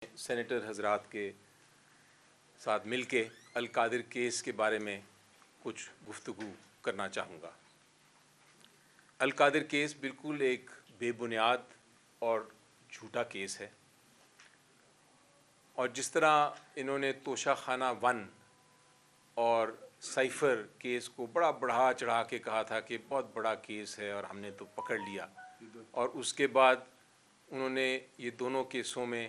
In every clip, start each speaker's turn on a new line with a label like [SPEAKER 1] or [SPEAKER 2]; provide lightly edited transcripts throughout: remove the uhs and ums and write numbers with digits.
[SPEAKER 1] Senator حضرات کے ساتھ مل کے القادر کیس کے بارے میں کچھ گفتگو کرنا چاہوں گا۔ القادر کیس بالکل ایک بے بنیاد اور جھوٹا کیس ہے، اور جس طرح انہوں نے توشہ خانہ 1 اور سائفر کیس کو بڑا بڑھا چڑھا کے کہا تھا کہ بہت بڑا کیس ہے اور ہم نے تو پکڑ لیا، اور اس کے بعد انہوں نے یہ دونوں کیسوں میں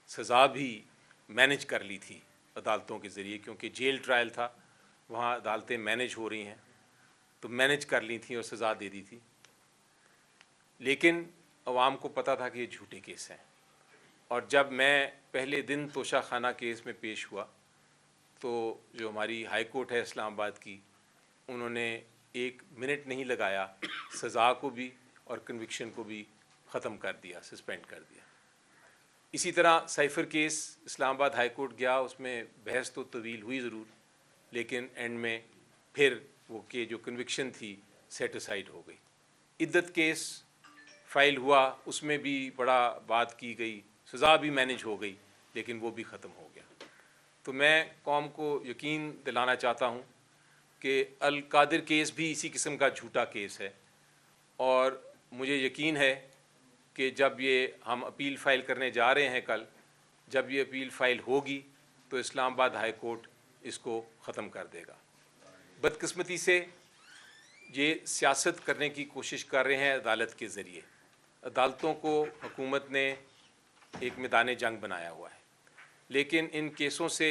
[SPEAKER 1] سزا بھی مینیج کر لی تھی عدالتوں کے ذریعے، کیونکہ جیل ٹرائل تھا، وہاں عدالتیں مینیج ہو رہی ہیں تو مینیج کر لی تھیں اور سزا دے دی تھی، لیکن عوام کو پتہ تھا کہ یہ جھوٹے کیس ہیں۔ اور جب میں پہلے دن توشہ خانہ کیس میں پیش ہوا تو جو ہماری ہائی کورٹ ہے اسلام آباد کی، انہوں نے 1 منٹ نہیں لگایا، سزا کو بھی اور کنوکشن کو بھی ختم کر دیا، سسپینڈ کر دیا۔ اسی طرح سائفر کیس اسلام آباد ہائی کورٹ گیا، اس میں بحث تو طویل ہوئی ضرور، لیکن اینڈ میں پھر وہ کہ جو کنوکشن تھی سیٹ اسائڈ ہو گئی۔ عدت کیس فائل ہوا، اس میں بھی بڑا بات کی گئی، سزا بھی مینیج ہو گئی، لیکن وہ بھی ختم ہو گیا۔ تو میں قوم کو یقین دلانا چاہتا ہوں کہ القادر کیس بھی اسی قسم کا جھوٹا کیس ہے، اور مجھے یقین ہے کہ جب یہ ہم اپیل فائل کرنے جا رہے ہیں کل، جب یہ اپیل فائل ہوگی تو اسلام آباد ہائی کورٹ اس کو ختم کر دے گا۔ بدقسمتی سے یہ سیاست کرنے کی کوشش کر رہے ہیں عدالت کے ذریعے، عدالتوں کو حکومت نے ایک میدان جنگ بنایا ہوا ہے، لیکن ان کیسوں سے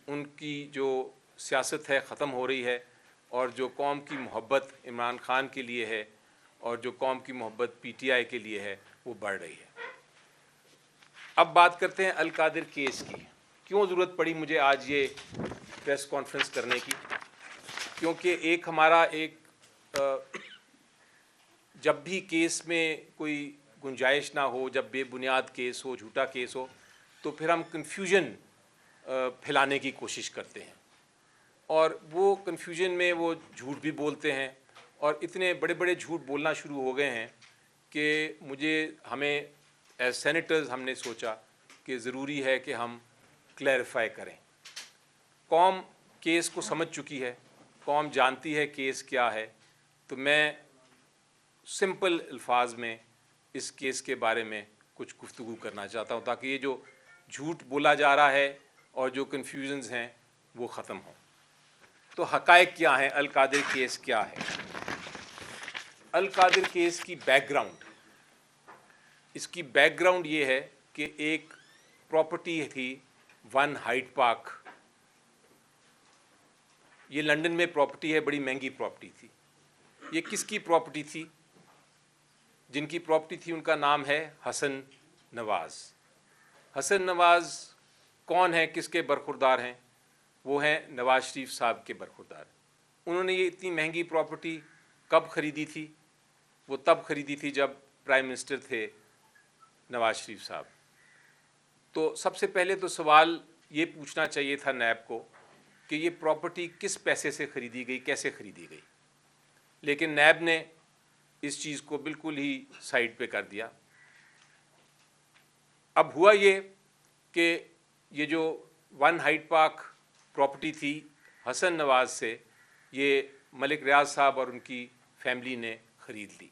[SPEAKER 1] ان کی جو سیاست ہے ختم ہو رہی ہے، اور جو قوم کی محبت عمران خان کے لیے ہے اور جو قوم کی محبت پی ٹی آئی کے لیے ہے وہ بڑھ رہی ہے۔ اب بات کرتے ہیں القادر کیس کی۔ کیوں ضرورت پڑی مجھے آج یہ پریس کانفرنس کرنے کی؟ کیونکہ ایک ہمارا جب بھی کیس میں کوئی گنجائش نہ ہو، جب بے بنیاد کیس ہو، جھوٹا کیس ہو، تو پھر ہم کنفیوژن پھیلانے کی کوشش کرتے ہیں، اور وہ کنفیوژن میں وہ جھوٹ بھی بولتے ہیں، اور اتنے بڑے بڑے جھوٹ بولنا شروع ہو گئے ہیں کہ ہمیں ایز سینیٹرز ہم نے سوچا کہ ضروری ہے کہ ہم کلیریفائی کریں۔ قوم کیس کو سمجھ چکی ہے، قوم جانتی ہے کیس کیا ہے، تو میں سمپل الفاظ میں اس کیس کے بارے میں کچھ گفتگو کرنا چاہتا ہوں تاکہ یہ جو جھوٹ بولا جا رہا ہے اور جو کنفیوژنز ہیں وہ ختم ہوں۔ تو حقائق کیا ہیں، القادر کیس کیا ہے؟ القادر کیس کی بیک گراؤنڈ، اس کی بیک گراؤنڈ یہ ہے کہ ایک پراپرٹی تھی 1 ہائیڈ پارک، یہ لنڈن میں پراپرٹی ہے، بڑی مہنگی پراپرٹی تھی۔ یہ کس کی پراپرٹی تھی؟ جن کی پراپرٹی تھی ان کا نام ہے حسن نواز۔ حسن نواز کون ہیں، کس کے برخوردار ہیں؟ وہ ہیں نواز شریف صاحب کے برخوردار۔ انہوں نے یہ اتنی مہنگی پراپرٹی کب خریدی تھی؟ وہ تب خریدی تھی جب پرائم منسٹر تھے نواز شریف صاحب۔ تو سب سے پہلے تو سوال یہ پوچھنا چاہیے تھا نیب کو کہ یہ پراپرٹی کس پیسے سے خریدی گئی، کیسے خریدی گئی، لیکن نیب نے اس چیز کو بالکل ہی سائڈ پہ کر دیا۔ اب ہوا یہ کہ یہ جو 1 ہائیڈ پارک پراپرٹی تھی حسن نواز سے، یہ ملک ریاض صاحب اور ان کی فیملی نے خرید لی،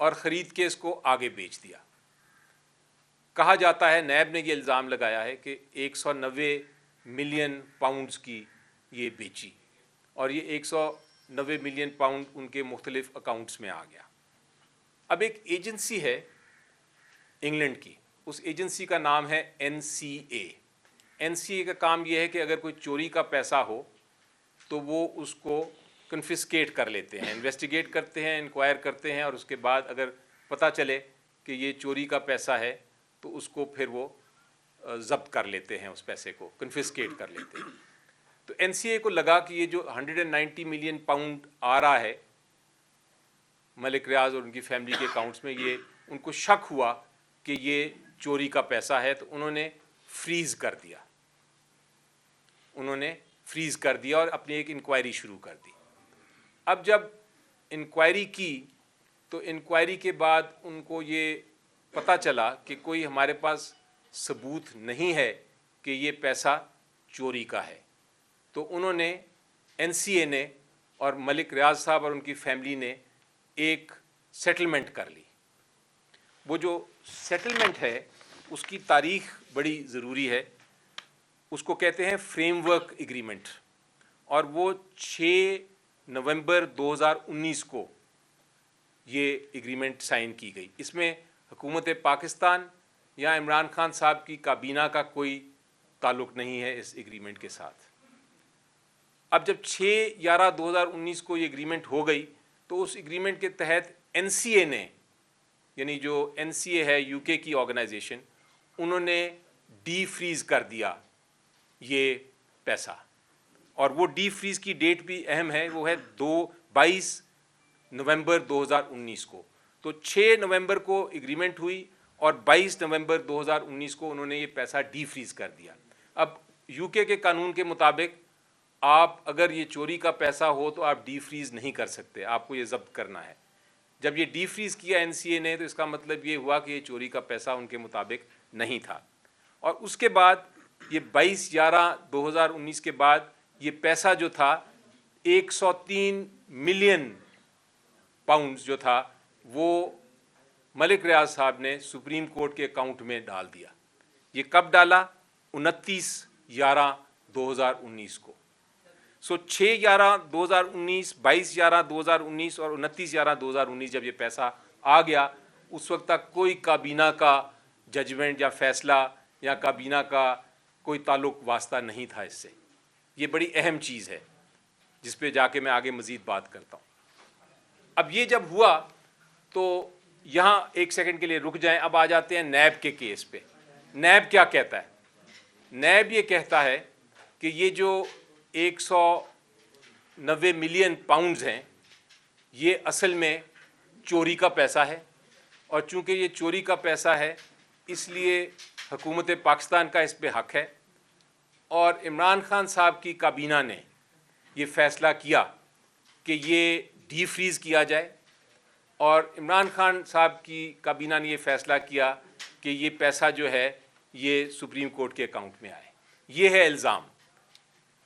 [SPEAKER 1] اور خرید کے اس کو آگے بیچ دیا۔ کہا جاتا ہے، نیب نے یہ الزام لگایا ہے کہ 190 ملین پاؤنڈز کی یہ بیچی، اور یہ 190 ملین پاؤنڈ ان کے مختلف اکاؤنٹس میں آ گیا۔ اب ایک ایجنسی ہے انگلینڈ کی، اس ایجنسی کا نام ہے NCA۔ NCA کا کام یہ ہے کہ اگر کوئی چوری کا پیسہ ہو تو وہ اس کو کنفسکیٹ کر لیتے ہیں، انویسٹیگیٹ کرتے ہیں، انکوائر کرتے ہیں، اور اس کے بعد اگر پتہ چلے کہ یہ چوری کا پیسہ ہے تو اس کو پھر وہ ضبط کر لیتے ہیں، اس پیسے کو کنفسکیٹ کر لیتے ہیں۔ تو NCA کو لگا کہ یہ جو 190 ملین پاؤنڈ آ رہا ہے ملک ریاض اور ان کی فیملی کے اکاؤنٹس میں، یہ ان کو شک ہوا کہ یہ چوری کا پیسہ ہے، تو انہوں نے فریز کر دیا، اور اپنی ایک انکوائری شروع کر دی۔ اب جب انکوائری کی تو انکوائری کے بعد ان کو یہ پتہ چلا کہ کوئی ہمارے پاس ثبوت نہیں ہے کہ یہ پیسہ چوری کا ہے. تو انہوں نے NCA نے اور ملک ریاض صاحب اور ان کی فیملی نے ایک سیٹلمنٹ کر لی. وہ جو سیٹلمنٹ ہے اس کی تاریخ بڑی ضروری ہے. اس کو کہتے ہیں فریم ورک ایگریمنٹ, اور وہ 6 نومبر 2019 کو یہ ایگریمنٹ سائن کی گئی. اس میں حکومت پاکستان یا عمران خان صاحب کی کابینہ کا کوئی تعلق نہیں ہے اس ایگریمنٹ کے ساتھ. اب جب 6/11/2019 کو یہ ایگریمنٹ ہو گئی تو اس ایگریمنٹ کے تحت NCA نے, یعنی جو NCA ہے UK کی آرگنائزیشن, انہوں نے ڈی فریز کر دیا یہ پیسہ. اور وہ ڈی فریز کی ڈیٹ بھی اہم ہے, وہ ہے 22 نومبر 2019 کو. تو 6 نومبر کو ایگریمنٹ ہوئی اور 22 نومبر 2019 کو انہوں نے یہ پیسہ ڈی فریز کر دیا. اب UK کے قانون کے مطابق آپ اگر یہ چوری کا پیسہ ہو تو آپ ڈی فریز نہیں کر سکتے, آپ کو یہ ضبط کرنا ہے. جب یہ ڈی فریز کیا NCA نے تو اس کا مطلب یہ ہوا کہ یہ چوری کا پیسہ ان کے مطابق نہیں تھا. اور اس کے بعد یہ 22/11/2019 کے بعد یہ پیسہ جو تھا 103 ملین پاؤنڈز جو تھا وہ ملک ریاض صاحب نے سپریم کورٹ کے اکاؤنٹ میں ڈال دیا. یہ کب ڈالا؟ 29/11/2019 کو. سو 6/11/2019, 22/11/2019 اور 29/11/2019 جب یہ پیسہ آ گیا, اس وقت تک کوئی کابینہ کا ججمنٹ یا فیصلہ یا کابینہ کا کوئی تعلق واسطہ نہیں تھا اس سے. یہ بڑی اہم چیز ہے جس پہ جا کے میں آگے مزید بات کرتا ہوں. اب یہ جب ہوا تو یہاں ایک سیکنڈ کے لیے رک جائیں. اب آ جاتے ہیں نیب کے کیس پہ. نیب کیا کہتا ہے؟ نیب یہ کہتا ہے کہ یہ جو 190 ملین پاؤنڈز ہیں یہ اصل میں چوری کا پیسہ ہے, اور چونکہ یہ چوری کا پیسہ ہے اس لیے حکومت پاکستان کا اس پہ حق ہے. اور عمران خان صاحب کی کابینہ نے یہ فیصلہ کیا کہ یہ ڈی فریز کیا جائے, اور عمران خان صاحب کی کابینہ نے یہ فیصلہ کیا کہ یہ پیسہ جو ہے یہ سپریم کورٹ کے اکاؤنٹ میں آئے. یہ ہے الزام.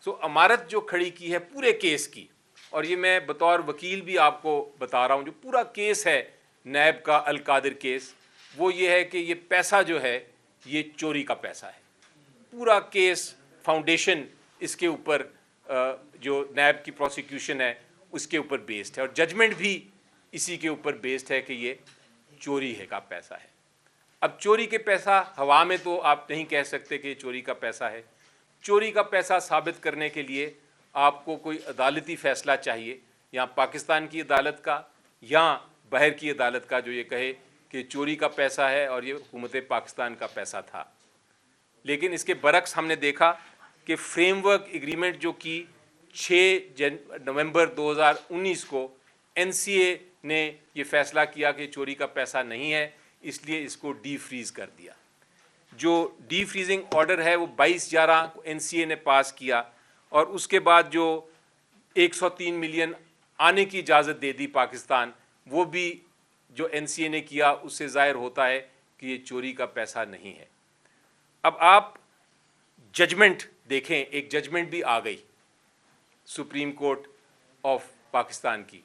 [SPEAKER 1] سو عمارت جو کھڑی کی ہے پورے کیس کی, اور یہ میں بطور وکیل بھی آپ کو بتا رہا ہوں, جو پورا کیس ہے نیب کا القادر کیس, وہ یہ ہے کہ یہ پیسہ جو ہے یہ چوری کا پیسہ ہے. پورا کیس فاؤنڈیشن اس کے اوپر جو نیب کی پروسیکیوشن ہے اس کے اوپر بیسڈ ہے, اور ججمنٹ بھی اسی کے اوپر بیسڈ ہے کہ یہ چوری ہے کا پیسہ ہے. اب چوری کے پیسہ ہوا میں تو آپ نہیں کہہ سکتے کہ یہ چوری کا پیسہ ہے. چوری کا پیسہ ثابت کرنے کے لیے آپ کو کوئی عدالتی فیصلہ چاہیے, یا پاکستان کی عدالت کا یا باہر کی عدالت کا, جو یہ کہے کہ چوری کا پیسہ ہے اور یہ حکومت پاکستان کا پیسہ تھا. لیکن اس کے برعکس ہم نے دیکھا کہ فریم ورک ایگریمنٹ جو کی 6 نومبر 2019 کو NCA نے یہ فیصلہ کیا کہ چوری کا پیسہ نہیں ہے, اس لیے اس کو ڈی فریز کر دیا. جو ڈی فریزنگ آرڈر ہے وہ 22/11 کو NCA نے پاس کیا, اور اس کے بعد جو 103 ملین آنے کی اجازت دے دی پاکستان, وہ بھی جو NCA نے کیا اس سے ظاہر ہوتا ہے کہ یہ چوری کا پیسہ نہیں ہے. اب آپ ججمنٹ دیکھیں, ایک ججمنٹ بھی آ گئی سپریم کورٹ آف پاکستان کی,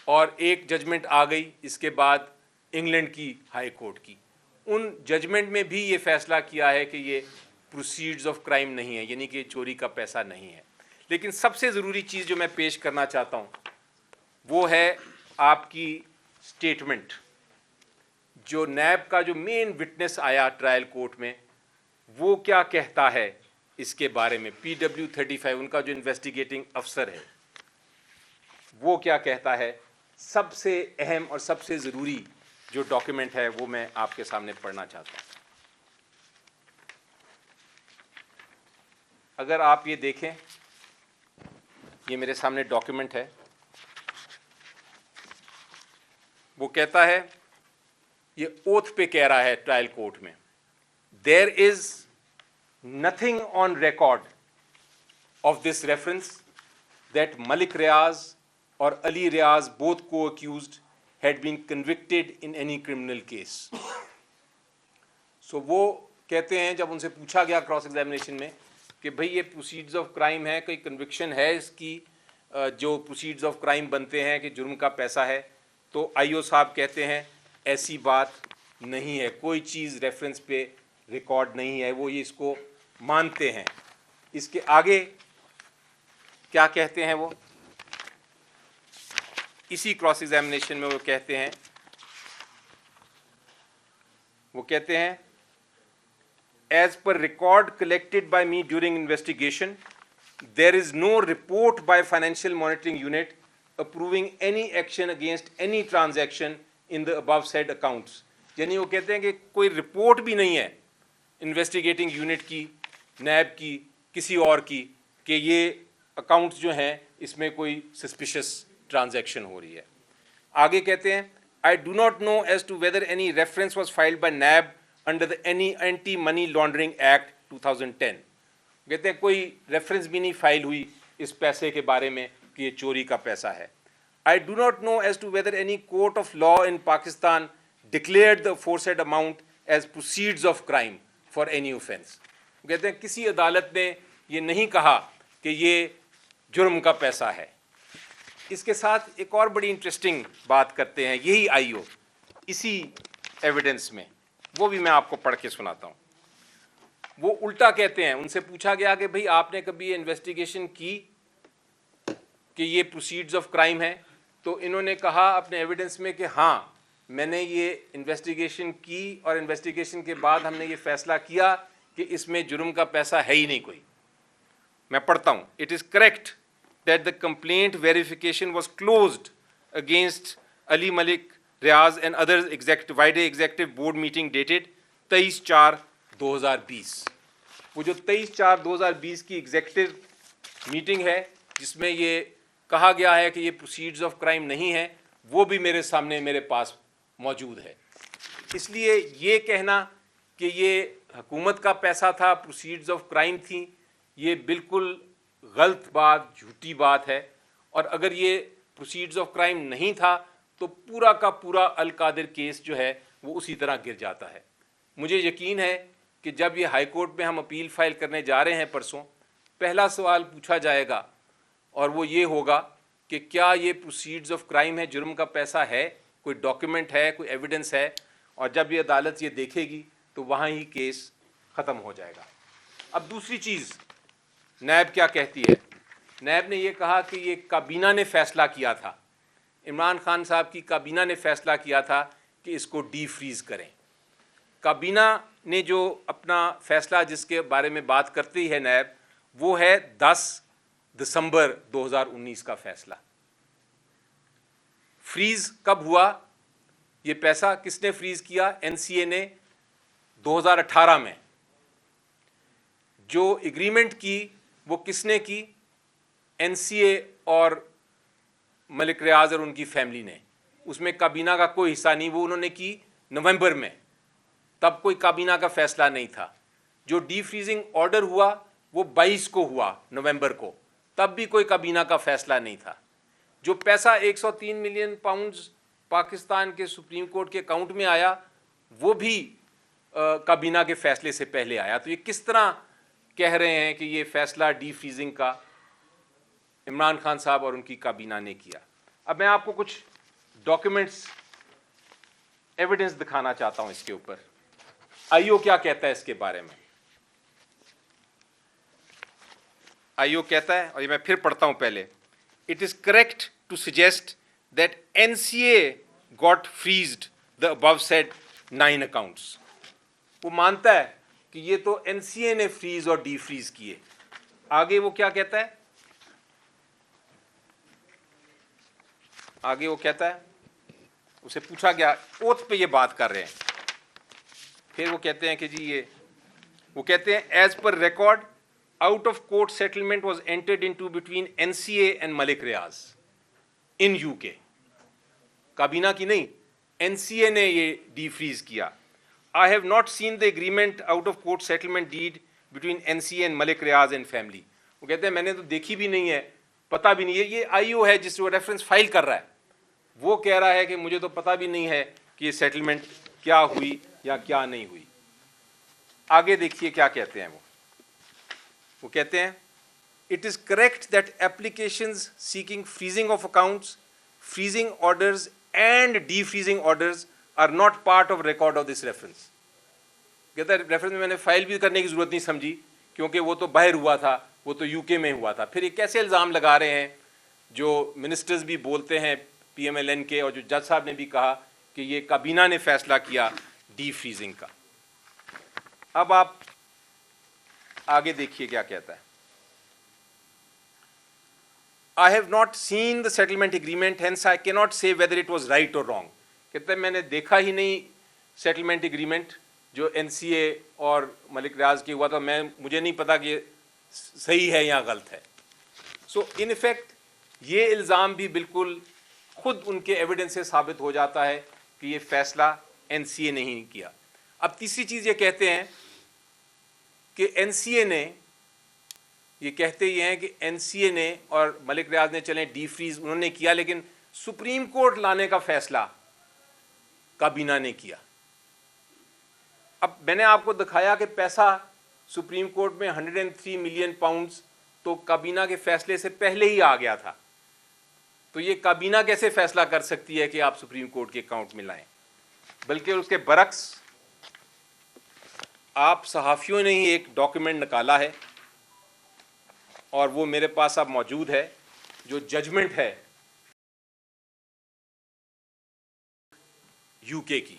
[SPEAKER 1] اور ایک ججمنٹ آ گئی اس کے بعد انگلینڈ کی ہائی کورٹ کی. ان ججمنٹ میں بھی یہ فیصلہ کیا ہے کہ یہ پروسیڈز آف کرائم نہیں ہے, یعنی کہ چوری کا پیسہ نہیں ہے. لیکن سب سے ضروری چیز جو میں پیش کرنا چاہتا ہوں وہ ہے آپ کی سٹیٹمنٹ. جو نیب کا جو مین وٹنس آیا ٹرائل کورٹ میں, وہ کیا کہتا ہے اس کے بارے میں. PW35 ان کا جو انویسٹیگیٹنگ افسر ہے وہ کیا کہتا ہے. سب سے اہم اور سب سے ضروری جو ڈاکیومنٹ ہے وہ میں آپ کے سامنے پڑھنا چاہتا ہوں. اگر آپ یہ دیکھیں, یہ میرے سامنے ڈاکیومنٹ ہے, وہ کہتا ہے, یہ اوتھ پہ کہہ رہا ہے ٹرائل کورٹ میں, there is nothing on record of this reference that Malik Riaz اور علی ریاض both co-accused had been convicted in any criminal case. سو وہ کہتے ہیں جب ان سے پوچھا گیا کراس ایگزامینیشن میں کہ بھئی یہ پروسیڈز آف کرائم ہے, کوئی کنوکشن ہے اس کی, جو پروسیڈز آف کرائم بنتے ہیں کہ جرم کا پیسہ ہے, تو آئی او صاحب کہتے ہیں ایسی بات نہیں ہے, کوئی چیز ریفرنس پہ ریکارڈ نہیں ہے, وہ یہ اس کو مانتے ہیں. اس کے آگے کیا کہتے ہیں وہ اسی کراس ایگزامینیشن میں وہ کہتے ہیں as per record collected by me during investigation there is no report by financial monitoring unit approving any action against any transaction in the above said accounts. یعنی وہ کہتے ہیں کہ کوئی رپورٹ بھی نہیں ہے انویسٹیگیٹنگ یونٹ کی, نیب کی, کسی اور کی, کہ یہ اکاؤنٹس جو ہیں اس میں کوئی سسپیشس ٹرانزیکشن ہو رہی ہے. آگے کہتے ہیں I do not know as to whether any reference was filed by NAB under the any Anti-Money Laundering Act 2010. کہتے ہیں کوئی ریفرنس بھی نہیں فائل ہوئی اس پیسے کے بارے میں کہ یہ چوری کا پیسہ ہے. I do not know as to whether any court of law in Pakistan declared the aforesaid amount as proceeds of crime for any offence. کہتے ہیں کسی عدالت نے یہ نہیں کہا کہ یہ جرم کا پیسہ ہے. اس کے ساتھ ایک اور بڑی انٹرسٹنگ بات کرتے ہیں یہی آئی او اسی ایویڈنس میں, وہ بھی میں آپ کو پڑھ کے سناتا ہوں. وہ الٹا کہتے ہیں, ان سے پوچھا گیا کہ بھئی آپ نے کبھی یہ انویسٹیگیشن کی کہ یہ پروسیڈز آف کرائم ہے, تو انہوں نے کہا اپنے ایویڈنس میں کہ ہاں میں نے یہ انویسٹیگیشن کی اور انویسٹیگیشن کے بعد ہم نے یہ فیصلہ کیا کہ اس میں جرم کا پیسہ ہے ہی نہیں کوئی. میں پڑھتا ہوں. It is correct that the complaint verification was closed against Ali Malik Riaz and others executive board meeting dated 23/4/2020. وہ جو 23/4/2020 کی ایگزیکٹو میٹنگ ہے جس میں یہ کہا گیا ہے کہ یہ پروسیڈز آف کرائم نہیں ہے, وہ بھی میرے سامنے میرے پاس موجود ہے. اس لیے یہ کہنا کہ یہ حکومت کا پیسہ تھا, پروسیڈز آف کرائم تھیں, یہ بالکل غلط بات, جھوٹی بات ہے. اور اگر یہ پروسیڈز آف کرائم نہیں تھا تو پورا کا پورا القادر کیس جو ہے وہ اسی طرح گر جاتا ہے. مجھے یقین ہے کہ جب یہ ہائی کورٹ میں ہم اپیل فائل کرنے جا رہے ہیں پرسوں, پہلا سوال پوچھا جائے گا اور وہ یہ ہوگا کہ کیا یہ پروسیڈز آف کرائم ہے, جرم کا پیسہ ہے, کوئی ڈاکیومنٹ ہے, کوئی ایویڈنس ہے. اور جب یہ عدالت یہ دیکھے گی تو وہاں ہی کیس ختم ہو جائے گا. اب دوسری چیز نیب کیا کہتی ہے. نیب نے یہ کہا کہ یہ کابینہ نے فیصلہ کیا تھا, عمران خان صاحب کی کابینہ نے فیصلہ کیا تھا کہ اس کو ڈی فریز کریں. کابینہ نے جو اپنا فیصلہ جس کے بارے میں بات کرتی ہے نیب, وہ ہے 10 دسمبر 2019 کا فیصلہ. فریز کب ہوا, یہ پیسہ کس نے فریز کیا؟ این سی اے نے 2018 میں. جو ایگریمنٹ کی وہ کس نے کی؟ این سی اے اور ملک ریاض اور ان کی فیملی نے. اس میں کابینہ کا کوئی حصہ نہیں, وہ انہوں نے کی نومبر میں, تب کوئی کابینہ کا فیصلہ نہیں تھا. جو ڈی فریزنگ آرڈر ہوا وہ 22 کو ہوا نومبر کو, تب بھی کوئی کابینہ کا فیصلہ نہیں تھا. جو پیسہ 103 ملین پاؤنڈز پاکستان کے سپریم کورٹ کے اکاؤنٹ میں آیا وہ بھی کابینہ کے فیصلے سے پہلے آیا. تو یہ کس طرح کہہ رہے ہیں کہ یہ فیصلہ ڈی فریزنگ کا عمران خان صاحب اور ان کی کابینہ نے کیا؟ اب میں آپ کو کچھ ڈاکیومنٹس ایویڈنس دکھانا چاہتا ہوں اس کے اوپر. آئی او کیا کہتا ہے اس کے بارے میں. آئی او کہتا ہے, اور یہ میں پھر پڑھتا ہوں پہلے. It is correct to suggest that NCA got freezed the above said 9 accounts. وہ مانتا ہے کہ یہ تو این سی اے نے فریز اور ڈی فریز کیے. آگے وہ کیا کہتا ہے؟ آگے وہ کہتا ہے, اسے پوچھا گیا, اوتھ پہ یہ بات کر رہے ہیں, پھر وہ کہتے ہیں کہ جی یہ, وہ کہتے ہیں as per record out of court settlement was entered into between N C A and Malik Riaz in U K. کابینہ کی نہیں, این سی اے نے یہ ڈی فریز کیا. I have not seen the agreement out of court settlement deed between NCA and Malik Riaz and family. وہ کہتے ہیں میں نے تو دیکھی بھی نہیں ہے, پتہ بھی نہیں ہے. یہ آئی او ہے جس کو ریفرنس فائل کر رہا ہے, وہ کہہ رہا ہے کہ مجھے تو پتہ بھی نہیں ہے کہ یہ سیٹلمنٹ کیا ہوئی یا کیا نہیں ہوئی. آگے دیکھیے کیا کہتے ہیں وہ کہتے ہیں it is correct that applications seeking freezing of accounts, freezing orders and defreezing orders are not part of record of this reference. کہتا ہے ریفرنس میں نے فائل بھی کرنے کی ضرورت نہیں سمجھی کیونکہ وہ تو باہر ہوا تھا, وہ تو یو کے میں ہوا تھا. پھر یہ کیسے الزام لگا رہے ہیں جو منسٹرز بھی بولتے ہیں پی ایم ایل این کے, اور جو جج صاحب نے بھی کہا کہ یہ کابینہ نے فیصلہ کیا ڈی فریزنگ کا. اب آپ آگے دیکھیے کیا کہتا ہے. I have not seen the settlement agreement, hence I cannot say whether it was right or wrong. کہتے ہیں میں نے دیکھا ہی نہیں سیٹلمنٹ ایگریمنٹ جو این سی اے اور ملک ریاض کی ہوا تھا, مجھے نہیں پتا کہ صحیح ہے یا غلط ہے. سو ان افیکٹ یہ الزام بھی بالکل خود ان کے ایویڈنس سے ثابت ہو جاتا ہے کہ یہ فیصلہ این سی اے نے ہی کیا. اب تیسری چیز یہ کہتے ہیں کہ این سی اے نے, یہ کہتے یہ ہیں کہ این سی اے نے اور ملک ریاض نے چلیں ڈی فریز انہوں نے کیا, لیکن سپریم کورٹ لانے کا فیصلہ کابینہ نے کیا. اب میں نے آپ کو دکھایا کہ پیسہ سپریم کورٹ میں 103 ملین پاؤنڈز تو کابینہ کے فیصلے سے پہلے ہی آ گیا تھا. تو یہ کابینہ کیسے فیصلہ کر سکتی ہے کہ آپ سپریم کورٹ کے اکاؤنٹ میں لائیں؟ بلکہ اس کے برعکس آپ صحافیوں نے ہی ایک ڈاکیومنٹ نکالا ہے اور وہ میرے پاس اب موجود ہے, جو ججمنٹ ہے یو کے کی,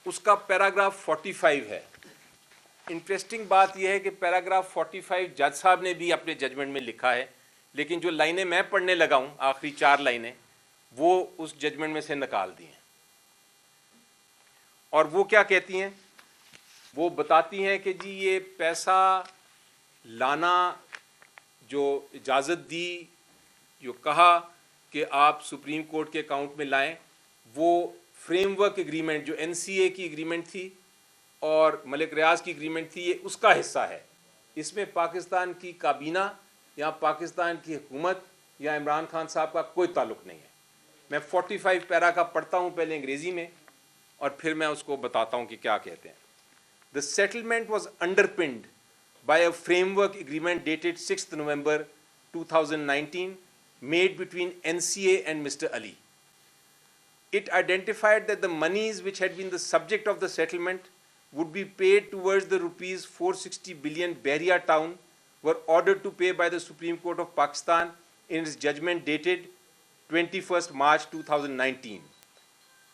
[SPEAKER 1] اس کا پیراگراف 45 ہے. انٹرسٹنگ بات یہ ہے کہ پیراگراف 45 جج صاحب نے بھی اپنے ججمنٹ میں لکھا ہے, لیکن جو لائنیں میں پڑھنے لگا ہوں آخری 4 لائنیں وہ اس ججمنٹ میں سے نکال دی ہیں. اور وہ کیا کہتی ہیں؟ وہ بتاتی ہیں کہ جی یہ پیسہ لانا جو اجازت دی, جو کہا کہ آپ سپریم کورٹ کے اکاؤنٹ میں لائیں, وہ فریم ورک ایگریمنٹ جو این سی اے کی ایگریمنٹ تھی اور ملک ریاض کی ایگریمنٹ تھی, یہ اس کا حصہ ہے. اس میں پاکستان کی کابینہ یا پاکستان کی حکومت یا عمران خان صاحب کا کوئی تعلق نہیں ہے. میں 45 پیرا کا پڑھتا ہوں پہلے انگریزی میں اور پھر میں اس کو بتاتا ہوں کہ کیا کہتے ہیں. The settlement was underpinned by a framework agreement dated 6th November 2019 made between NCA and Mr. Ali. It identified that the monies which had been the subject of the settlement would be paid towards the rupees 460 billion Bahria town were ordered to pay by the Supreme Court of Pakistan in its judgment dated 21st March 2019.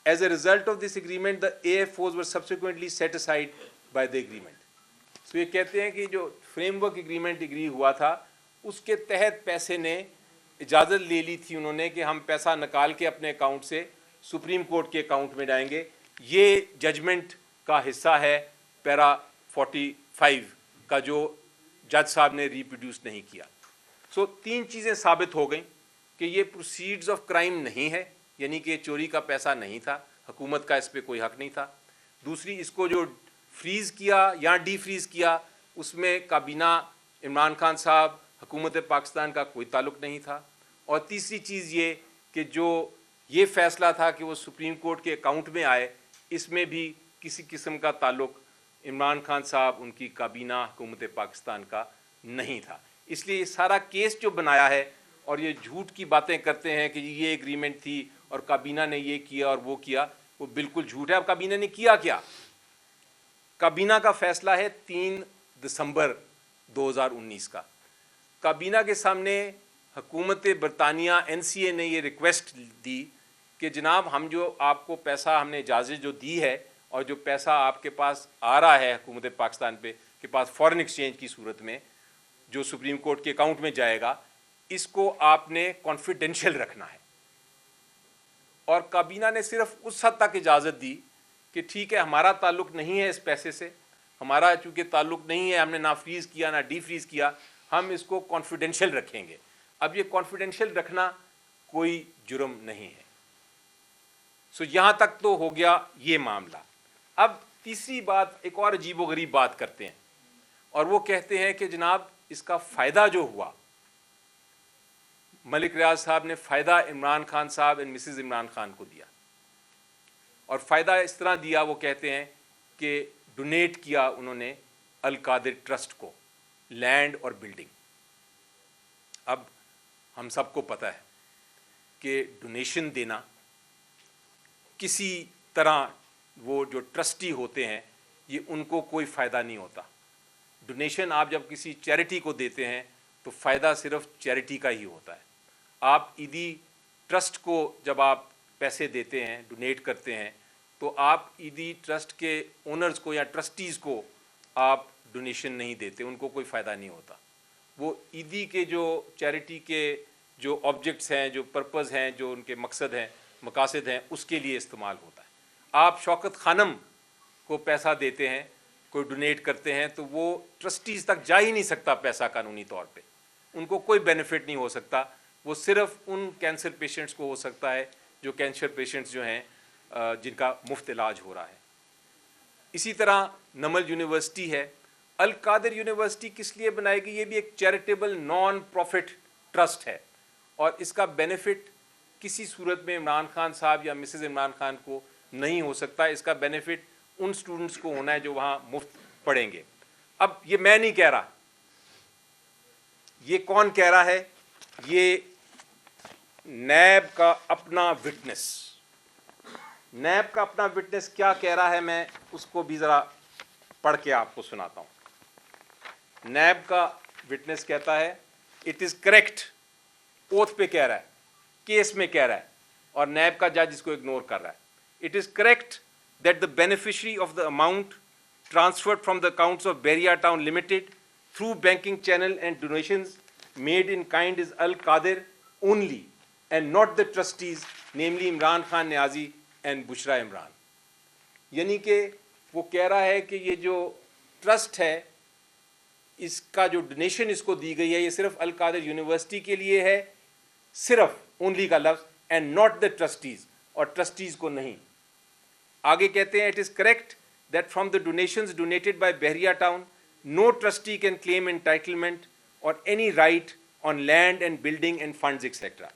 [SPEAKER 1] As a result of this agreement, the AFOs were subsequently set aside by the agreement. So یہ کہتے ہیں کہ جو frame work agreement agree ہوا تھا اس کے تحت پیسے نے اجازت لے لی تھی انہوں نے کہ ہم پیسہ نکال کے اپنے اکاؤنٹ سے سپریم کورٹ کے اکاؤنٹ میں ڈالیں گے. یہ ججمنٹ کا حصہ ہے پیرا 45 کا جو جج صاحب نے ریپروڈیوس نہیں کیا. سو 3 چیزیں ثابت ہو گئیں کہ یہ پروسیڈز آف کرائم نہیں ہے, یعنی کہ چوری کا پیسہ نہیں تھا, حکومت کا اس پہ کوئی حق نہیں تھا. دوسری, اس کو جو فریز کیا یا ڈی فریز کیا اس میں کابینہ عمران خان صاحب حکومت پاکستان کا کوئی تعلق نہیں تھا. اور تیسری چیز یہ کہ جو یہ فیصلہ تھا کہ وہ سپریم کورٹ کے اکاؤنٹ میں آئے, اس میں بھی کسی قسم کا تعلق عمران خان صاحب ان کی کابینہ حکومت پاکستان کا نہیں تھا. اس لیے یہ سارا کیس جو بنایا ہے اور یہ جھوٹ کی باتیں کرتے ہیں کہ یہ ایگریمنٹ تھی اور کابینہ نے یہ کیا اور وہ کیا, وہ بالکل جھوٹ ہے. اب کابینہ نے کیا کیا؟ کابینہ کا فیصلہ ہے 3 دسمبر 2019 کا. کابینہ کے سامنے حکومت برطانیہ این سی اے نے یہ ریکویسٹ دی کہ جناب ہم جو آپ کو پیسہ ہم نے اجازت جو دی ہے اور جو پیسہ آپ کے پاس آ رہا ہے حکومت پاکستان پہ کے پاس فورن ایکسچینج کی صورت میں جو سپریم کورٹ کے اکاؤنٹ میں جائے گا, اس کو آپ نے کانفیڈینشیل رکھنا ہے. اور کابینہ نے صرف اس حد تک اجازت دی کہ ٹھیک ہے ہمارا تعلق نہیں ہے اس پیسے سے, ہمارا چونکہ تعلق نہیں ہے, ہم نے نہ فریز کیا نہ ڈی فریز کیا, ہم اس کو کانفیڈینشیل رکھیں گے. اب یہ کانفیڈینشیل رکھنا کوئی جرم نہیں ہے. سو یہاں تک تو ہو گیا یہ معاملہ. اب تیسری بات, ایک اور عجیب و غریب بات کرتے ہیں اور وہ کہتے ہیں کہ جناب اس کا فائدہ جو ہوا, ملک ریاض صاحب نے فائدہ عمران خان صاحب اینڈ مسز عمران خان کو دیا. اور فائدہ اس طرح دیا, وہ کہتے ہیں کہ ڈونیٹ کیا انہوں نے القادر ٹرسٹ کو لینڈ اور بلڈنگ. اب ہم سب کو پتہ ہے کہ ڈونیشن دینا کسی طرح وہ جو ٹرسٹی ہوتے ہیں یہ ان کو کوئی فائدہ نہیں ہوتا. ڈونیشن آپ جب کسی چیریٹی کو دیتے ہیں تو فائدہ صرف چیریٹی کا ہی ہوتا ہے. آپ عیدی ٹرسٹ کو جب آپ پیسے دیتے ہیں ڈونیٹ کرتے ہیں تو آپ عیدی ٹرسٹ کے اونرز کو یا ٹرسٹیز کو آپ ڈونیشن نہیں دیتے, ان کو کوئی فائدہ نہیں ہوتا. وہ عیدی کے جو چیریٹی کے جو آبجیکٹس ہیں, جو پرپز ہیں, جو ان کے مقصد ہیں, مقاصد ہیں, اس کے لیے استعمال ہوتا ہے. آپ شوکت خانم کو پیسہ دیتے ہیں, کوئی ڈونیٹ کرتے ہیں تو وہ ٹرسٹیز تک جا ہی نہیں سکتا پیسہ قانونی طور پہ, ان کو کوئی بینیفٹ نہیں ہو سکتا. وہ صرف ان کینسر پیشنٹس کو ہو سکتا ہے جو کینسر پیشنٹس جو ہیں جن کا مفت علاج ہو رہا ہے. اسی طرح نمل یونیورسٹی ہے. القادر یونیورسٹی کس لیے بنائی گئی؟ یہ بھی ایک چیریٹیبل نان پروفٹ ٹرسٹ ہے اور اس کا بینیفٹ کسی صورت میں عمران خان صاحب یا مسز عمران خان کو نہیں ہو سکتا. اس کا بینیفٹ ان سٹوڈنٹس کو ہونا ہے جو وہاں مفت پڑھیں گے. اب یہ میں نہیں کہہ رہا, یہ کون کہہ رہا ہے؟ یہ نیب کا اپنا وٹنس. نیب کا اپنا وٹنس کیا کہہ رہا ہے, میں اس کو بھی ذرا پڑھ کے آپ کو سناتا ہوں. نیب کا وٹنس کہتا ہے اٹ از کریکٹ, اوتھ پہ کہہ رہا ہے, کیس میں کہہ رہا ہے, اور نیب کا جج اس کو اگنور کر رہا ہے. It is correct that the beneficiary of the amount transferred from the accounts of Bahria Town Limited through banking channel and donations made in kind is Al-Qadir only and not the trustees, namely Imran Khan Niazi and Bushra Imran. یعنی کہ وہ کہہ رہا ہے کہ یہ جو trust ہے اس کا جو ڈونیشن اس کو دی گئی ہے یہ صرف القادر یونیورسٹی کے لیے ہے, صرف اونلی کا لفظ, اینڈ ناٹ دا ٹرسٹیز, اور ٹرسٹیز کو نہیں. آگے کہتے ہیں it is correct that from the donations donated by Bahria Town no trustee can claim entitlement اور any right on land and building and funds etcetera.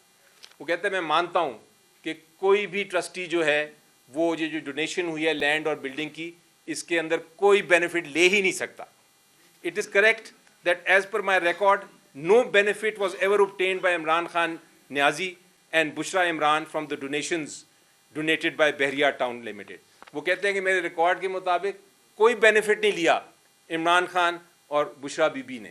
[SPEAKER 1] وہ کہتے ہیں میں مانتا ہوں کہ کوئی بھی ٹرسٹی جو ہے وہ یہ جو ڈونیشن ہوئی ہے لینڈ اور بلڈنگ کی اس کے اندر کوئی بینیفٹ لے ہی نہیں سکتا. It is correct that as per my record no benefit was ever obtained by Imran Khan Niazi and Bushra Imran from the donations donated by Bahria Town limited. وہ کہتے ہیں کہ میرے ریکارڈ کے مطابق کوئی بینیفٹ نہیں لیا عمران خان اور بشرا بی بی نے.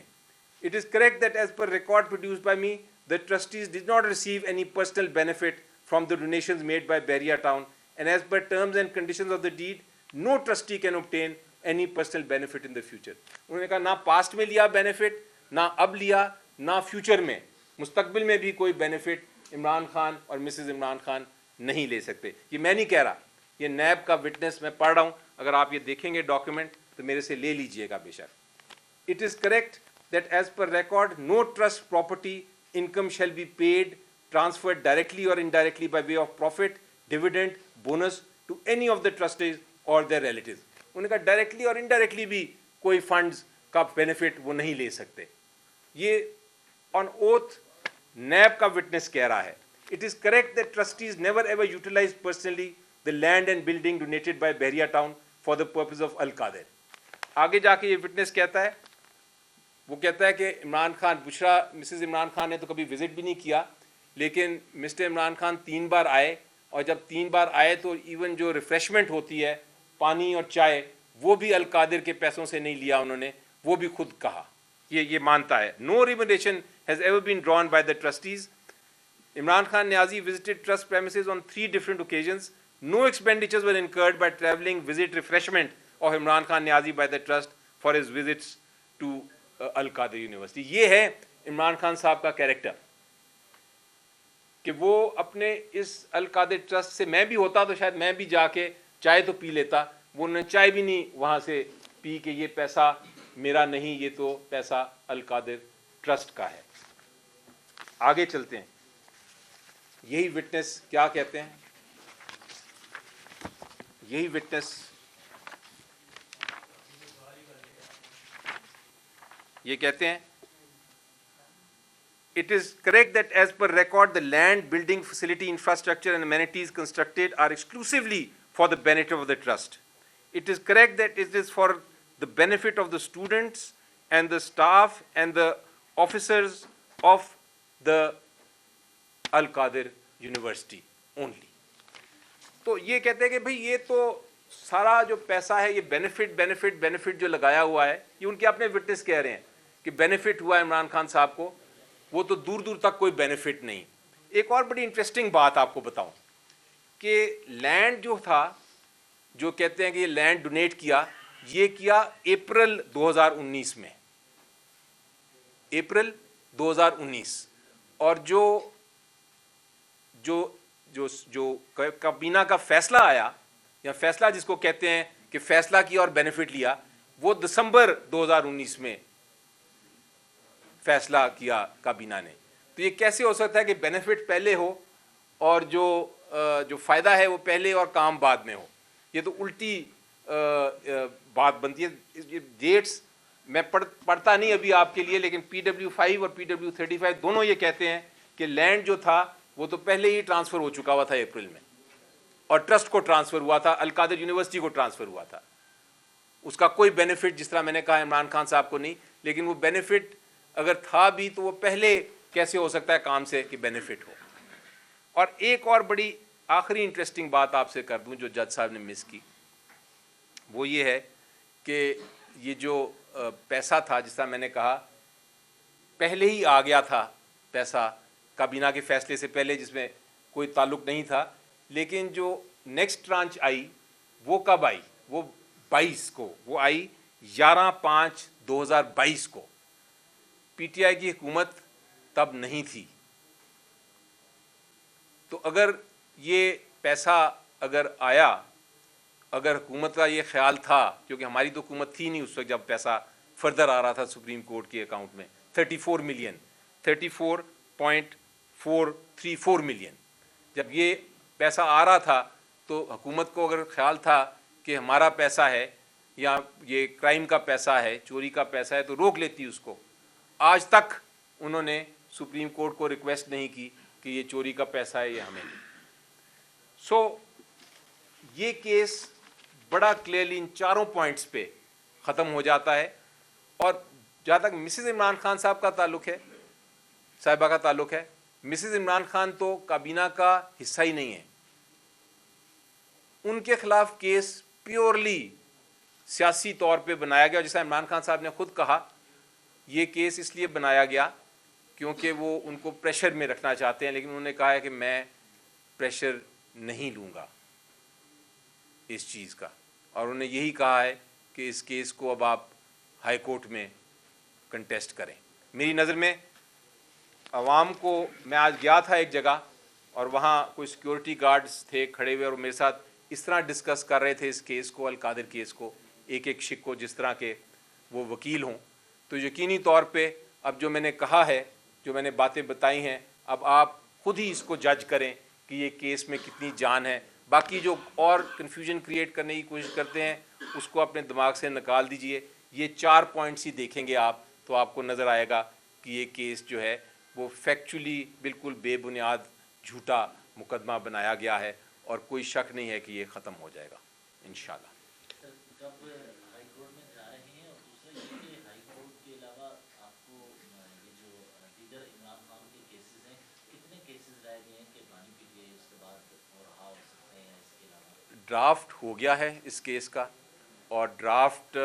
[SPEAKER 1] It is correct that as per record produced by me the trustees did not receive any personal benefit from the donations made by Bahria Town, and as per terms and conditions of the deed no trustee can obtain any personal benefit in the future. انہوں نے کہا نہ past میں لیا benefit, نہ اب لیا, نہ فیوچر میں, مستقبل میں بھی کوئی بینیفٹ عمران خان اور مسز عمران خان نہیں لے سکتے. یہ میں نہیں کہہ رہا, یہ نیب کا وٹنس میں پڑھ رہا ہوں, اگر آپ یہ دیکھیں گے ڈاکیومنٹ تو میرے سے لے لیجئے گا بے شک. It is correct that as per record no trust property income shall be paid, transferred directly or indirectly by way of profit, dividend, bonus to any of the trustees or their relatives. انہوں نے کہا directly اور indirectly بھی کوئی funds کا benefit وہ نہیں لے سکتے. یہ آن اوتھ نیب کا وٹنس کہہ رہا ہے. It is correct that trustees never ever utilized personally the land and building donated by Bahria Town for the purpose of Al-Qadir. آگے جا کے یہ وٹنس کہتا ہے, وہ کہتا ہے کہ عمران خان, بشرا مسز عمران خان نے تو کبھی وزٹ بھی نہیں کیا, لیکن مسٹر عمران خان 3 بار آئے, اور جب 3 بار آئے تو ایون جو ریفریشمنٹ ہوتی ہے پانی اور چائے وہ بھی القادر کے پیسوں سے نہیں لیا انہوں نے, وہ بھی خود کہا, یہ مانتا ہے. No remuneration has ever been drawn by the trustees. Imran Khan Niazi visited trust premises on 3 different occasions. No expenditures were incurred by travelling, visit, refreshment of Imran Khan Niazi by the trust for his visits to Al-Qadir University. یہ ہے عمران خان صاحب کا character کہ وہ اپنے اس القادر trust سے, میں بھی ہوتا تو شاید میں بھی جا کے چائے تو پی لیتا, وہ انہوں نے چائے بھی نہیں وہاں سے پی کہ یہ پیسہ میرا نہیں, یہ تو پیسہ القادر ٹرسٹ کا ہے. آگے چلتے ہیں. یہی وٹنس کیا کہتے ہیں, یہی وٹنس یہ کہتے ہیں it is correct that as per record the land, building, facility, infrastructure and amenities constructed are exclusively for the benefit of the trust. it is correct that it is for the benefit of the students and the staff and the officers of the Al-Qadir University only. تو یہ کہتے ہیں کہ بھئی یہ تو سارا جو پیسہ ہے یہ بینیفٹ جو لگایا ہوا ہے یہ ان کے اپنے وٹنس کہہ رہے ہیں کہ بینیفٹ ہوا ہے عمران خان صاحب کو, وہ تو دور دور تک کوئی بینیفٹ نہیں. ایک اور بڑی انٹرسٹنگ بات آپ کو بتاؤں کہ لینڈ جو تھا, جو کہتے ہیں کہ یہ لینڈ ڈونیٹ کیا, یہ کیا اپریل 2019 میں, اپریل 2019. اور جو کابینہ کا فیصلہ آیا, یا فیصلہ جس کو کہتے ہیں کہ فیصلہ کیا اور بینیفٹ لیا, وہ دسمبر 2019 میں فیصلہ کیا کابینہ نے. تو یہ کیسے ہو سکتا ہے کہ بینیفٹ پہلے ہو اور جو فائدہ ہے وہ پہلے اور کام بعد میں ہو؟ یہ تو الٹی بات بنتی ہے. یہ ڈیٹس میں پڑھتا نہیں ابھی آپ کے لیے, لیکن PW5 اور PW35 دونوں یہ کہتے ہیں کہ لینڈ جو تھا وہ تو پہلے ہی ٹرانسفر ہو چکا ہوا تھا اپریل میں, اور ٹرسٹ کو ٹرانسفر ہوا تھا, القادر یونیورسٹی کو ٹرانسفر ہوا تھا. اس کا کوئی بینیفٹ جس طرح میں نے کہا عمران خان صاحب کو نہیں, لیکن وہ بینیفٹ اگر تھا بھی تو وہ پہلے کیسے ہو سکتا ہے کام سے کہ بینیفٹ ہو. اور ایک اور بڑی آخری انٹرسٹنگ بات آپ سے کر دوں جو جج صاحب نے مس کی, وہ یہ ہے کہ یہ جو پیسہ تھا جس طرح میں نے کہا پہلے ہی آ گیا تھا پیسہ کابینہ کے فیصلے سے پہلے, جس میں کوئی تعلق نہیں تھا, لیکن جو نیکسٹ ٹرانچ آئی وہ کب آئی؟ وہ 22 کو, وہ آئی 11/5/2022 کو. PTI کی حکومت تب نہیں تھی. تو اگر یہ پیسہ اگر آیا, اگر حکومت کا یہ خیال تھا, کیونکہ ہماری تو حکومت تھی نہیں اس وقت جب پیسہ فردر آ رہا تھا سپریم کورٹ کے اکاؤنٹ میں, 34.434 ملین, جب یہ پیسہ آ رہا تھا تو حکومت کو اگر خیال تھا کہ ہمارا پیسہ ہے یا یہ کرائم کا پیسہ ہے, چوری کا پیسہ ہے, تو روک لیتی اس کو. آج تک انہوں نے سپریم کورٹ کو ریکویسٹ نہیں کی کہ یہ چوری کا پیسہ ہے یہ ہمیں. سو یہ کیس بڑا کلیئرلی ان چاروں پوائنٹس پہ ختم ہو جاتا ہے. اور جہاں تک مسز عمران خان صاحب کا تعلق ہے, صاحبہ کا تعلق ہے, مسز عمران خان تو کابینہ کا حصہ ہی نہیں ہے. ان کے خلاف کیس پیورلی سیاسی طور پہ بنایا گیا, جیسا عمران خان صاحب نے خود کہا یہ کیس اس لیے بنایا گیا کیونکہ وہ ان کو پریشر میں رکھنا چاہتے ہیں, لیکن انہوں نے کہا ہے کہ میں پریشر نہیں لوں گا اس چیز کا. اور انہوں نے یہی کہا ہے کہ اس کیس کو اب آپ ہائی کورٹ میں کنٹیسٹ کریں. میری نظر میں عوام کو, میں آج گیا تھا ایک جگہ اور وہاں کوئی سیکیورٹی گارڈز تھے کھڑے ہوئے اور میرے ساتھ اس طرح ڈسکس کر رہے تھے اس کیس کو, القادر کیس کو, ایک ایک شک کو, جس طرح کے وہ وکیل ہوں. تو یقینی طور پہ اب جو میں نے کہا ہے, جو میں نے باتیں بتائی ہیں, اب آپ خود ہی اس کو جج کریں کہ یہ کیس میں کتنی جان ہے. باقی جو اور کنفیوژن کریٹ کرنے کی کوشش کرتے ہیں اس کو اپنے دماغ سے نکال دیجئے. یہ 4 پوائنٹس ہی دیکھیں گے آپ تو آپ کو نظر آئے گا کہ یہ کیس جو ہے وہ فیکچولی بالکل بے بنیاد جھوٹا مقدمہ بنایا گیا ہے, اور کوئی شک نہیں ہے کہ یہ ختم ہو جائے گا انشاءاللہ.
[SPEAKER 2] کب ہائی کورٹ میں جا رہے ہیں, اور دوسرا یہ کہ ہائی کورٹ کے علاوہ آپ کو یہ جو دیگر عمران خان کے کیسز ہیں, کتنے کیسز رہ گئے ہیں کہ بانی PTI اس کے بعد اور رہا ہو سکتے ہیں؟ اس کے علاوہ
[SPEAKER 1] ڈرافٹ ہو گیا ہے اس کیس کا, اور ڈرافٹ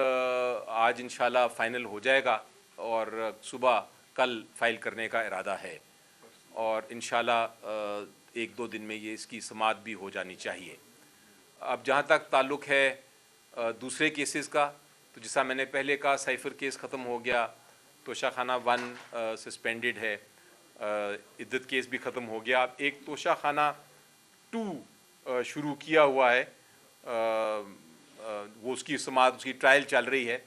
[SPEAKER 1] آج انشاءاللہ فائنل ہو جائے گا, اور صبح کل فائل کرنے کا ارادہ ہے, اور انشاءاللہ 1-2 دن میں یہ اس کی سماعت بھی ہو جانی چاہیے. اب جہاں تک تعلق ہے دوسرے کیسز کا, تو جیسا میں نے پہلے کہا سائفر کیس ختم ہو گیا, توشہ خانہ 1 سسپینڈڈ ہے, عدت کیس بھی ختم ہو گیا. ایک توشہ خانہ 2 شروع کیا ہوا ہے, وہ اس کی سماعت, اس کی ٹرائل چل رہی ہے.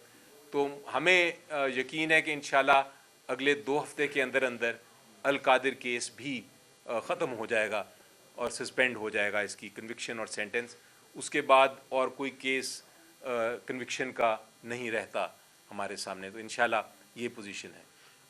[SPEAKER 1] تو ہمیں یقین ہے کہ انشاءاللہ اگلے 2 ہفتے کے اندر اندر القادر کیس بھی ختم ہو جائے گا اور سسپینڈ ہو جائے گا اس کی کنوکشن اور سینٹنس. اس کے بعد اور کوئی کیس کنوکشن کا نہیں رہتا ہمارے سامنے. تو انشاءاللہ یہ پوزیشن ہے.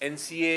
[SPEAKER 1] NCA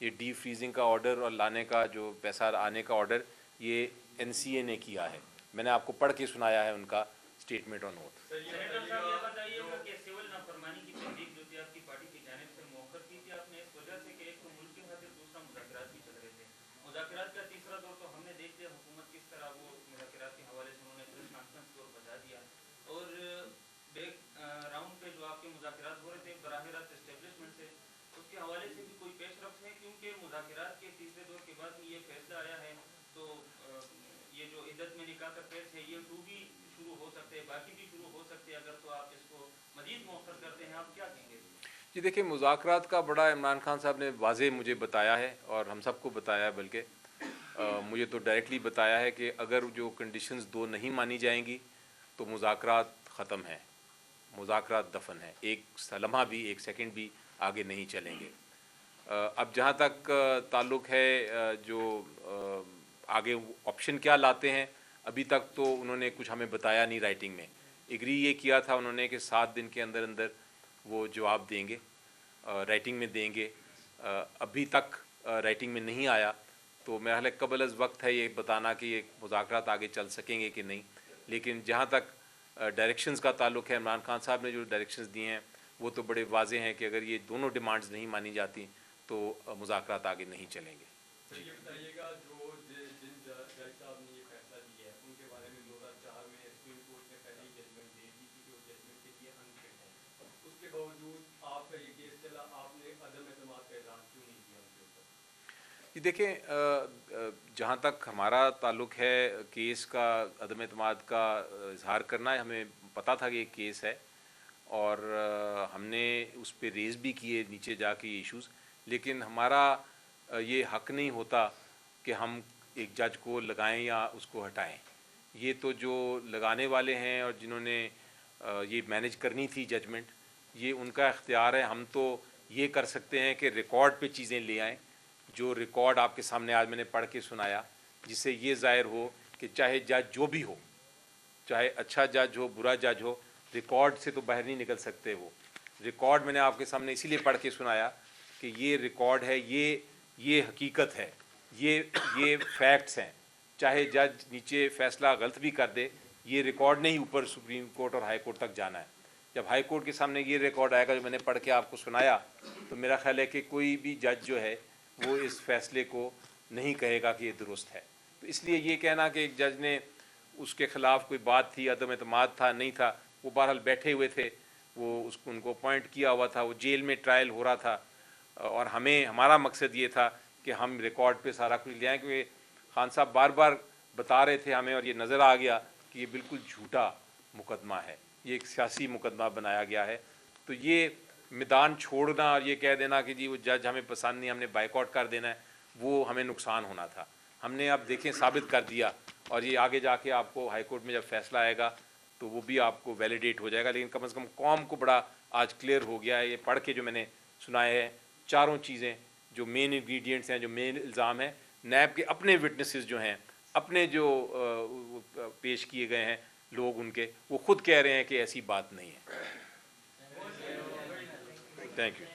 [SPEAKER 1] یہ ڈی فریزنگ کا آرڈر اور لانے کا جو پیسہ آنے کا آرڈر یہ NCA نے کیا ہے. میں نے آپ کو پڑھ کے سنایا ہے ان کا اسٹیٹمنٹ اور نوٹ.
[SPEAKER 3] سینیٹر صاحب یہ بتائیے گا کہ سول نافرمانی کی تحریک جو تھی آپ کی پارٹی کی جانب سے مؤخر کی تھی آپ نے اس وجہ سے کہ ایک تو ملک کے خاطر دوسرا مذاکرات بھی چل رہے تھے. مذاکرات کا تیسرا دور تو ہم نے دیکھ لیا حکومت کس طرح وہ مذاکرات کے حوالے سے انہوں نے پریس کانفرنس کو بچا دیا اور بیک راؤنڈ پہ جو آپ کے مذاکرات ہو رہے تھے براہ راست اسٹیبلشمنٹ سے اس کے حوالے سے بھی کوئی پیش رفت ہے کیونکہ مذاکرات کے تیسرے دور کے بعد یہ فیصلہ آیا ہے تو یہ جو عدت میں نکاح کا کیس ہے یہ 2 بھی شروع ہو سکتے ہیں باقی بھی شروع ہو سکتے ہیں اگر تو آپ اس کو مزید مؤخر کرتے ہیں آپ کیا کہیں گے؟
[SPEAKER 1] جی دیکھیں مذاکرات کا بڑا عمران خان صاحب نے واضح مجھے بتایا ہے اور ہم سب کو بتایا ہے بلکہ مجھے تو ڈائریکٹلی بتایا ہے کہ اگر جو کنڈیشنز 2 نہیں مانی جائیں گی تو مذاکرات ختم ہیں, مذاکرات دفن ہیں, ایک لمحہ بھی ایک سیکنڈ بھی آگے نہیں چلیں گے. اب جہاں تک تعلق ہے جو آگے آپشن کیا لاتے ہیں ابھی تک تو انہوں نے کچھ ہمیں بتایا نہیں رائٹنگ میں. ایگری یہ کیا تھا انہوں نے کہ 7 دن کے اندر اندر وہ جواب دیں گے, رائٹنگ میں دیں گے. ابھی تک رائٹنگ میں نہیں آیا تو میرا خیال ہے قبل از وقت ہے یہ بتانا کہ یہ مذاکرات آگے چل سکیں گے کہ نہیں. لیکن جہاں تک ڈائریکشنز کا تعلق ہے عمران خان صاحب نے جو ڈائریکشنز دیے ہیں وہ تو بڑے واضح ہیں کہ اگر یہ دونوں ڈیمانڈز نہیں مانی جاتی تو مذاکرات آگے نہیں چلیں گے.
[SPEAKER 4] یہ بتائیے گا جو جن جج صاحب نے یہ فیصلہ دیا ہے ان کے بارے میں 2004 میں سپریم کورٹ نے پہلے ہی ججمنٹ دے دی تھی کہ وہ ججمنٹ کے لیے انفٹ ہے, اس کے باوجود آپ کا یہ کیس چلا, آپ نے عدم اعتماد کا اعلان کیوں نہیں کیا ان کے اوپر؟
[SPEAKER 1] جی دیکھیں جہاں تک ہمارا تعلق ہے کیس کا عدم اعتماد کا اظہار کرنا ہے, ہمیں پتہ تھا کہ یہ کیس ہے اور ہم نے اس پہ ریز بھی کیے نیچے جا کے یہ ایشوز, لیکن ہمارا یہ حق نہیں ہوتا کہ ہم ایک جج کو لگائیں یا اس کو ہٹائیں. یہ تو جو لگانے والے ہیں اور جنہوں نے یہ مینیج کرنی تھی ججمنٹ یہ ان کا اختیار ہے. ہم تو یہ کر سکتے ہیں کہ ریکارڈ پہ چیزیں لے آئیں, جو ریکارڈ آپ کے سامنے آج میں نے پڑھ کے سنایا, جس سے یہ ظاہر ہو کہ چاہے جج جو بھی ہو, چاہے اچھا جج ہو برا جج ہو, ریکارڈ سے تو باہر نہیں نکل سکتے. وہ ریکارڈ میں نے آپ کے سامنے اسی لیے پڑھ کے سنایا کہ یہ ریکارڈ ہے, یہ حقیقت ہے, یہ فیکٹس ہیں. چاہے جج نیچے فیصلہ غلط بھی کر دے یہ ریکارڈ نہیں اوپر سپریم کورٹ اور ہائی کورٹ تک جانا ہے. جب ہائی کورٹ کے سامنے یہ ریکارڈ آئے گا جو میں نے پڑھ کے آپ کو سنایا تو میرا خیال ہے کہ کوئی بھی جج جو ہے وہ اس فیصلے کو نہیں کہے گا کہ یہ درست ہے. تو اس لیے یہ کہنا کہ ایک جج نے اس کے خلاف کوئی بات تھی, عدم اعتماد تھا, نہیں تھا, وہ بہرحال بیٹھے ہوئے تھے, وہ اس کو ان کو اپوائنٹ کیا ہوا تھا, وہ جیل میں ٹرائل ہو رہا تھا اور ہمارا مقصد یہ تھا کہ ہم ریکارڈ پہ سارا کچھ لے آئیں, کیونکہ خان صاحب بار بار بتا رہے تھے ہمیں اور یہ نظر آ گیا کہ یہ بالکل جھوٹا مقدمہ ہے, یہ ایک سیاسی مقدمہ بنایا گیا ہے. تو یہ میدان چھوڑنا اور یہ کہہ دینا کہ جی وہ جج ہمیں پسند نہیں ہم نے بائیکاٹ کر دینا ہے, وہ ہمیں نقصان ہونا تھا. ہم نے اب دیکھیں ثابت کر دیا اور یہ آگے جا کے آپ کو ہائی کورٹ میں جب فیصلہ آئے گا تو وہ بھی آپ کو ویلیڈیٹ ہو جائے گا. لیکن کم از کم قوم کو بڑا آج کلیئر ہو گیا ہے یہ پڑھ کے جو میں نے سنائے ہیں چاروں چیزیں جو مین انگریڈینٹس ہیں, جو مین الزام ہیں. نیب کے اپنے وٹنسز جو ہیں, اپنے جو پیش کیے گئے ہیں لوگ ان کے, وہ خود کہہ رہے ہیں کہ ایسی بات نہیں ہے. Thank you.